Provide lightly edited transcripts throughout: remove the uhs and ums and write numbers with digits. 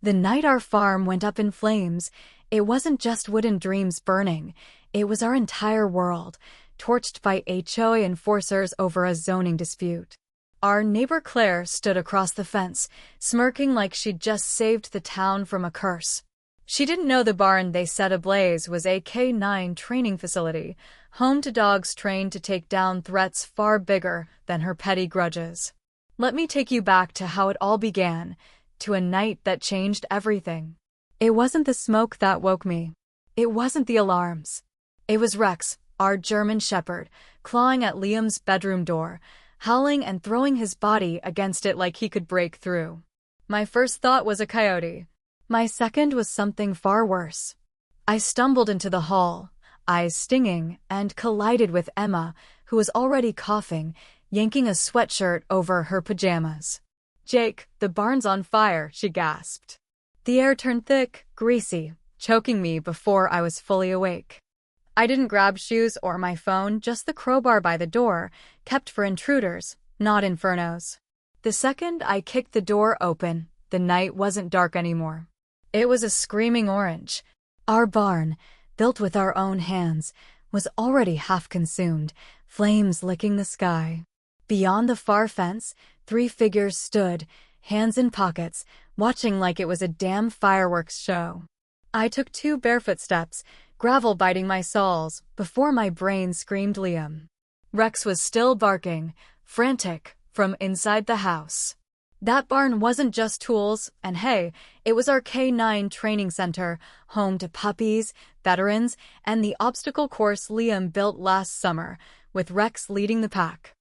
The night our farm went up in flames, it wasn't just wooden dreams burning, it was our entire world, torched by HOA enforcers over a zoning dispute. Our neighbor Claire stood across the fence, smirking like she'd just saved the town from a curse. She didn't know the barn they set ablaze was a K-9 training facility, home to dogs trained to take down threats far bigger than her petty grudges. Let me take you back to how it all began, to a night that changed everything. It wasn't the smoke that woke me. It wasn't the alarms. It was Rex, our German shepherd, clawing at Liam's bedroom door, howling and throwing his body against it like he could break through. My first thought was a coyote. My second was something far worse. I stumbled into the hall, eyes stinging, and collided with Emma, who was already coughing, yanking a sweatshirt over her pajamas. "Jake, the barn's on fire," she gasped. The air turned thick, greasy, choking me before I was fully awake. I didn't grab shoes or my phone, just the crowbar by the door, kept for intruders, not infernos. The second I kicked the door open, the night wasn't dark anymore. It was a screaming orange. Our barn, built with our own hands, was already half consumed, flames licking the sky. Beyond the far fence, 3 figures stood, hands in pockets, watching like it was a damn fireworks show. I took 2 barefoot steps, gravel biting my soles, before my brain screamed Liam. Rex was still barking, frantic, from inside the house. That barn wasn't just tools, and hey, it was our K-9 training center, home to puppies, veterans, and the obstacle course Liam built last summer, with Rex leading the pack.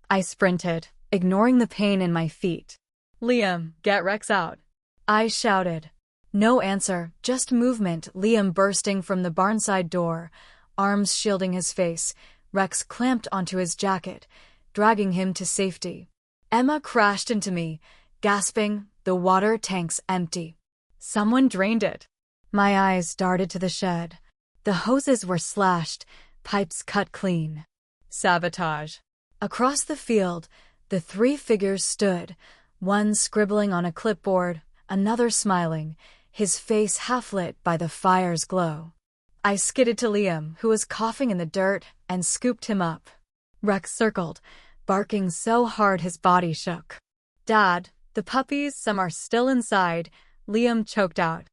I sprinted, ignoring the pain in my feet. "Liam, get Rex out," I shouted. No answer, just movement, Liam bursting from the barnside door, arms shielding his face, Rex clamped onto his jacket, dragging him to safety. Emma crashed into me, gasping, "The water tank's empty." Someone drained it. My eyes darted to the shed. The hoses were slashed, pipes cut clean. Sabotage. Across the field, the 3 figures stood, one scribbling on a clipboard, another smiling, his face half-lit by the fire's glow. I skidded to Liam, who was coughing in the dirt, and scooped him up. Rex circled, barking so hard his body shook. "Dad, the puppies, some are still inside," Liam choked out.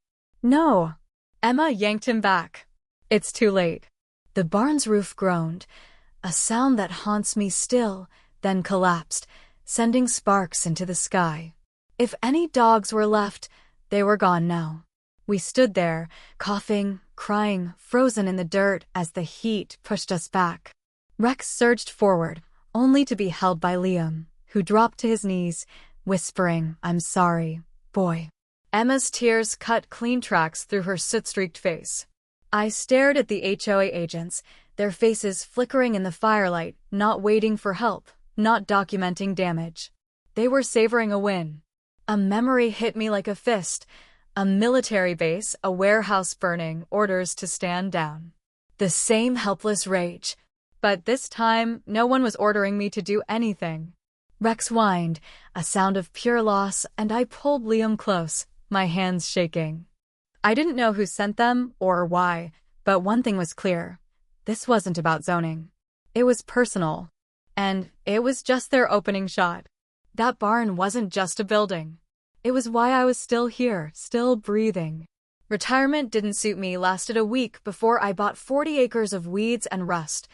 "No." Emma yanked him back. "It's too late." The barn's roof groaned, a sound that haunts me still, then collapsed, sending sparks into the sky. If any dogs were left, they were gone now. We stood there, coughing, crying, frozen in the dirt as the heat pushed us back. Rex surged forward, only to be held by Liam, who dropped to his knees, whispering, "I'm sorry, boy." Emma's tears cut clean tracks through her soot-streaked face. I stared at the HOA agents, their faces flickering in the firelight, not waiting for help, not documenting damage. They were savoring a win. A memory hit me like a fist. A military base, a warehouse burning, orders to stand down. The same helpless rage. But this time, no one was ordering me to do anything. Rex whined, a sound of pure loss, and I pulled Liam close, my hands shaking. I didn't know who sent them or why, but one thing was clear. This wasn't about zoning. It was personal. And it was just their opening shot. That barn wasn't just a building. It was why I was still here, still breathing. Retirement didn't suit me, lasted a week before I bought 40 acres of weeds and rust,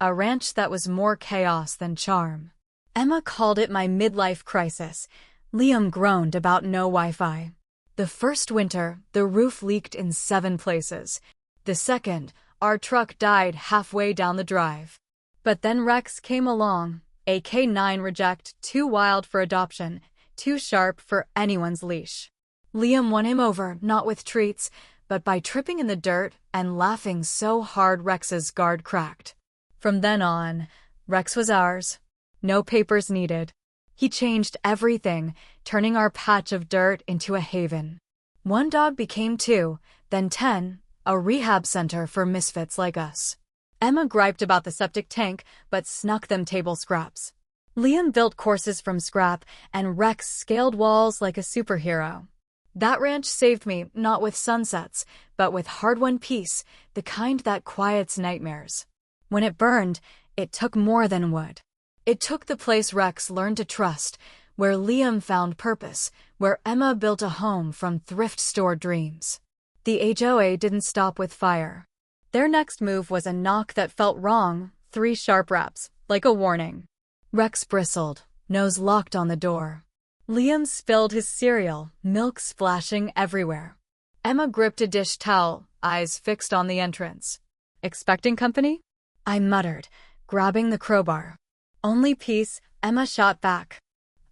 a ranch that was more chaos than charm. Emma called it my midlife crisis. Liam groaned about no Wi-Fi. The first winter, the roof leaked in 7 places. The second, our truck died halfway down the drive. But then Rex came along, a K-9 reject, too wild for adoption, too sharp for anyone's leash. Liam won him over, not with treats, but by tripping in the dirt and laughing so hard Rex's guard cracked. From then on, Rex was ours. No papers needed. He changed everything, turning our patch of dirt into a haven. 1 dog became 2, then 10, a rehab center for misfits like us. Emma griped about the septic tank, but snuck them table scraps. Liam built courses from scrap, and Rex scaled walls like a superhero. That ranch saved me, not with sunsets, but with hard-won peace, the kind that quiets nightmares. When it burned, it took more than wood. It took the place Rex learned to trust, where Liam found purpose, where Emma built a home from thrift store dreams. The HOA didn't stop with fire. Their next move was a knock that felt wrong, 3 sharp raps, like a warning. Rex bristled, nose locked on the door. Liam spilled his cereal, milk splashing everywhere. Emma gripped a dish towel, eyes fixed on the entrance. "Expecting company?" I muttered, grabbing the crowbar. "Only peace," Emma shot back.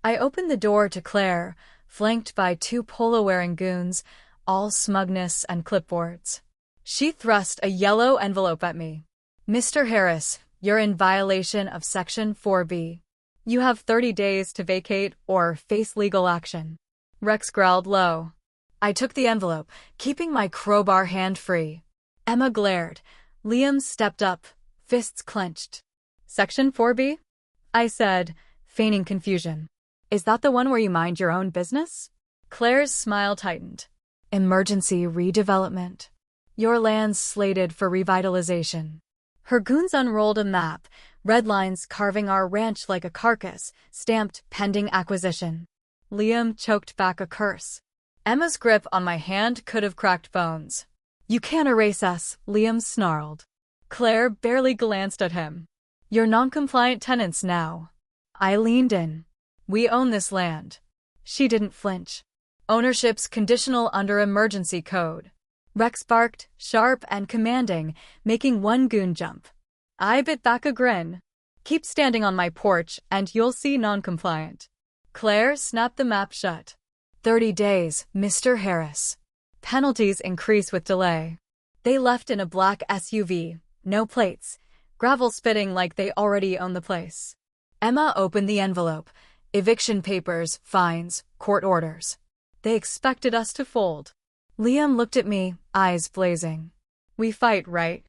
I opened the door to Claire, flanked by 2 polo-wearing goons, all smugness and clipboards. She thrust a yellow envelope at me. "Mr. Harris, you're in violation of Section 4B. You have 30 days to vacate or face legal action." Rex growled low. I took the envelope, keeping my crowbar hand free. Emma glared. Liam stepped up, fists clenched. "Section 4B?" I said, feigning confusion. "Is that the one where you mind your own business?" Claire's smile tightened. "Emergency redevelopment. Your land's slated for revitalization." Her goons unrolled a map, red lines carving our ranch like a carcass, stamped pending acquisition. Liam choked back a curse. Emma's grip on my hand could have cracked bones. "You can't erase us," Liam snarled. Claire barely glanced at him. "You're non-compliant tenants now." I leaned in. "We own this land." She didn't flinch. "Ownership's conditional under emergency code." Rex barked, sharp and commanding, making one goon jump. I bit back a grin. "Keep standing on my porch and you'll see non-compliant." Claire snapped the map shut. 30 days, Mr. Harris. Penalties increase with delay. They left in a black SUV, no plates, gravel spitting like they already own the place. Emma opened the envelope. Eviction papers, fines, court orders. They expected us to fold. Liam looked at me, eyes blazing. "We fight, right?"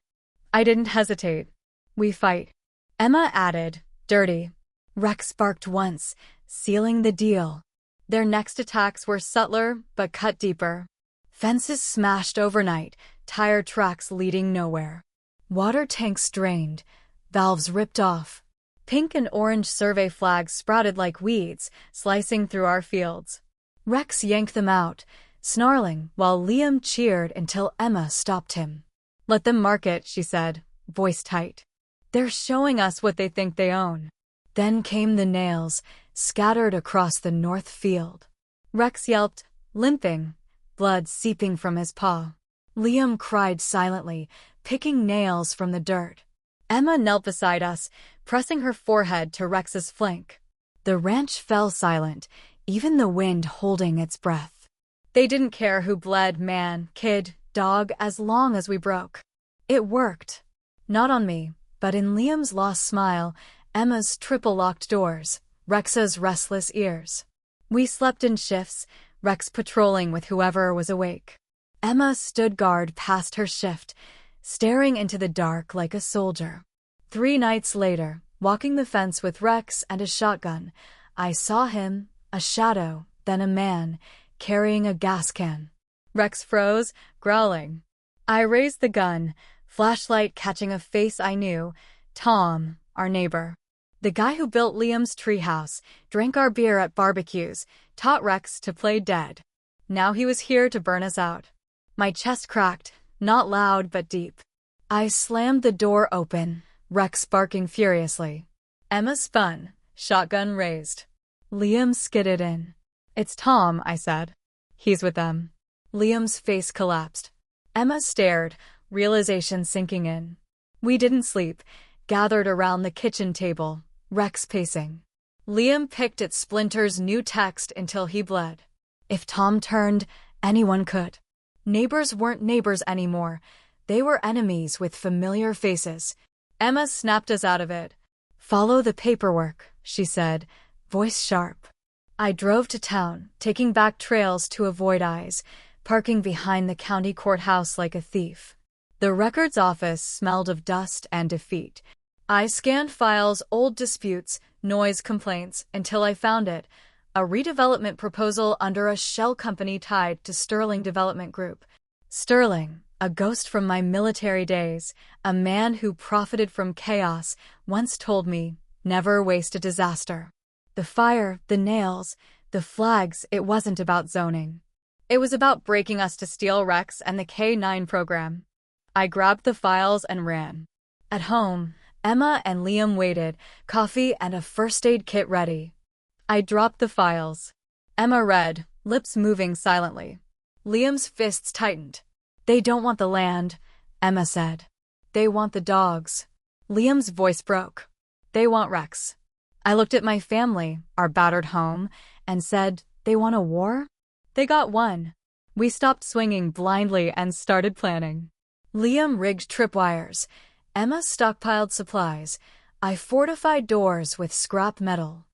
I didn't hesitate. "We fight." Emma added, "Dirty." Rex barked once, sealing the deal. Their next attacks were subtler, but cut deeper. Fences smashed overnight, tire tracks leading nowhere. Water tanks drained, valves ripped off. Pink and orange survey flags sprouted like weeds, slicing through our fields. Rex yanked them out, snarling, while Liam cheered until Emma stopped him. "Let them mark it," she said, voice tight. "They're showing us what they think they own." Then came the nails, scattered across the north field. Rex yelped, limping, blood seeping from his paw. Liam cried silently, picking nails from the dirt. Emma knelt beside us, pressing her forehead to Rex's flank. The ranch fell silent, even the wind holding its breath. They didn't care who bled, man, kid, dog, as long as we broke. It worked. Not on me, but in Liam's lost smile, Emma's triple-locked doors, Rex's restless ears. We slept in shifts, Rex patrolling with whoever was awake. Emma stood guard past her shift, staring into the dark like a soldier. 3 nights later, walking the fence with Rex and a shotgun, I saw him, a shadow, then a man, carrying a gas can. Rex froze, growling. I raised the gun, flashlight catching a face I knew, Tom, our neighbor. The guy who built Liam's treehouse, drank our beer at barbecues, taught Rex to play dead. Now he was here to burn us out. My chest cracked, not loud but deep. I slammed the door open, Rex barking furiously. Emma spun, shotgun raised. Liam skidded in. "It's Tom," I said. "He's with them." Liam's face collapsed. Emma stared, realization sinking in. We didn't sleep, gathered around the kitchen table, Rex pacing. Liam picked at Splinter's new text until he bled. If Tom turned, anyone could. Neighbors weren't neighbors anymore. They were enemies with familiar faces. Emma snapped us out of it. "Follow the paperwork," she said, voice sharp. I drove to town, taking back trails to avoid eyes, parking behind the county courthouse like a thief. The records office smelled of dust and defeat. I scanned files, old disputes, noise complaints, until I found it. a redevelopment proposal under a shell company tied to Sterling Development Group. Sterling, a ghost from my military days, a man who profited from chaos, once told me, never waste a disaster. The fire, the nails, the flags, it wasn't about zoning. It was about breaking us to steal Rex and the K-9 program. I grabbed the files and ran. At home, Emma and Liam waited, coffee and a first aid kit ready. I dropped the files. Emma read, lips moving silently. Liam's fists tightened. They don't want the land, Emma said. They want the dogs. Liam's voice broke. They want Rex. I looked at my family, our battered home, and said, they want a war? They got one. We stopped swinging blindly and started planning. Liam rigged tripwires. Emma stockpiled supplies. I fortified doors with scrap metal.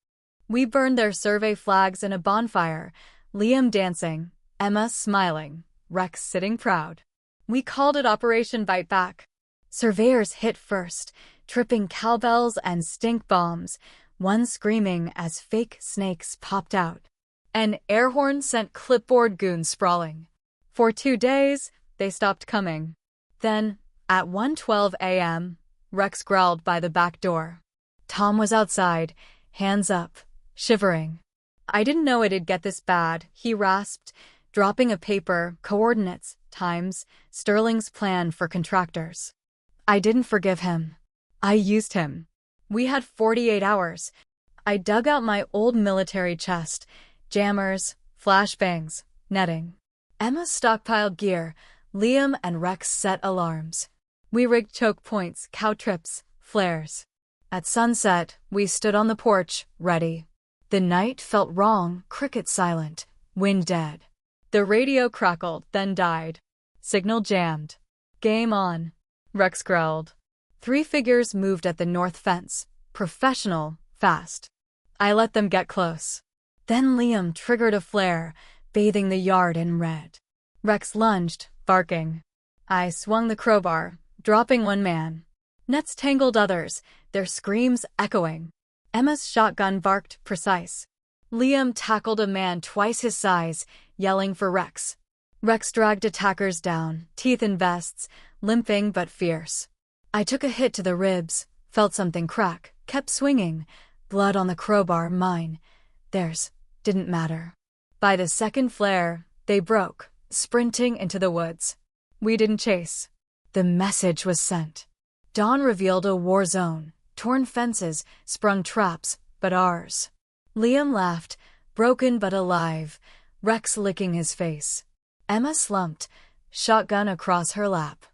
We burned their survey flags in a bonfire, Liam dancing, Emma smiling, Rex sitting proud. We called it Operation Bite Back. Surveyors hit first, tripping cowbells and stink bombs, one screaming as fake snakes popped out. An air horn sent clipboard goons sprawling. For 2 days, they stopped coming. Then, at 1:12 a.m., Rex growled by the back door. Tom was outside, hands up, shivering. I didn't know it'd get this bad, he rasped, dropping a paper, coordinates, times, Sterling's plan for contractors. I didn't forgive him. I used him. We had 48 hours. I dug out my old military chest, jammers, flashbangs, netting. Emma stockpiled gear. Liam and Rex set alarms. We rigged choke points, cow trips, flares. At sunset, we stood on the porch, ready. The night felt wrong, cricket silent, wind dead. The radio crackled, then died. Signal jammed. Game on. Rex growled. 3 figures moved at the north fence. Professional, fast. I let them get close. Then Liam triggered a flare, bathing the yard in red. Rex lunged, barking. I swung the crowbar, dropping one man. Nets tangled others, their screams echoing. Emma's shotgun barked, precise. Liam tackled a man twice his size, yelling for Rex. Rex dragged attackers down, teeth in vests, limping but fierce. I took a hit to the ribs, felt something crack, kept swinging. Blood on the crowbar, mine. Theirs. Didn't matter. By the second flare, they broke, sprinting into the woods. We didn't chase. The message was sent. Dawn revealed a war zone, torn fences, sprung traps, but ours. Liam laughed, broken but alive, Rex licking his face. Emma slumped, shotgun across her lap.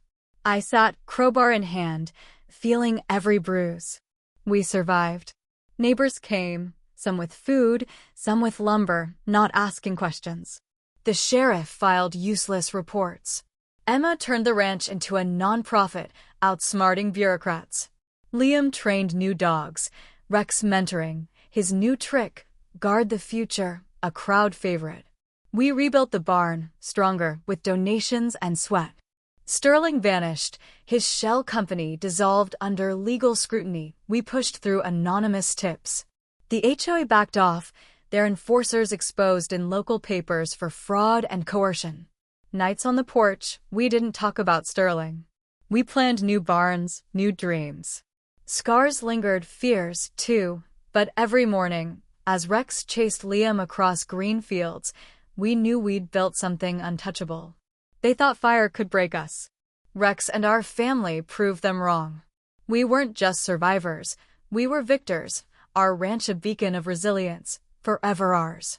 I sat, crowbar in hand, feeling every bruise. We survived. Neighbors came, some with food, some with lumber, not asking questions. The sheriff filed useless reports. Emma turned the ranch into a non-profit, outsmarting bureaucrats. Liam trained new dogs, Rex mentoring, his new trick, guard the future, a crowd favorite. We rebuilt the barn, stronger, with donations and sweat. Sterling vanished, his shell company dissolved under legal scrutiny. We pushed through anonymous tips. The HOA backed off, their enforcers exposed in local papers for fraud and coercion. Nights on the porch, we didn't talk about Sterling. We planned new barns, new dreams. Scars lingered, fears, too, but every morning, as Rex chased Liam across green fields, we knew we'd built something untouchable. They thought fire could break us. Rex and our family proved them wrong. We weren't just survivors, we were victors, our ranch a beacon of resilience, forever ours.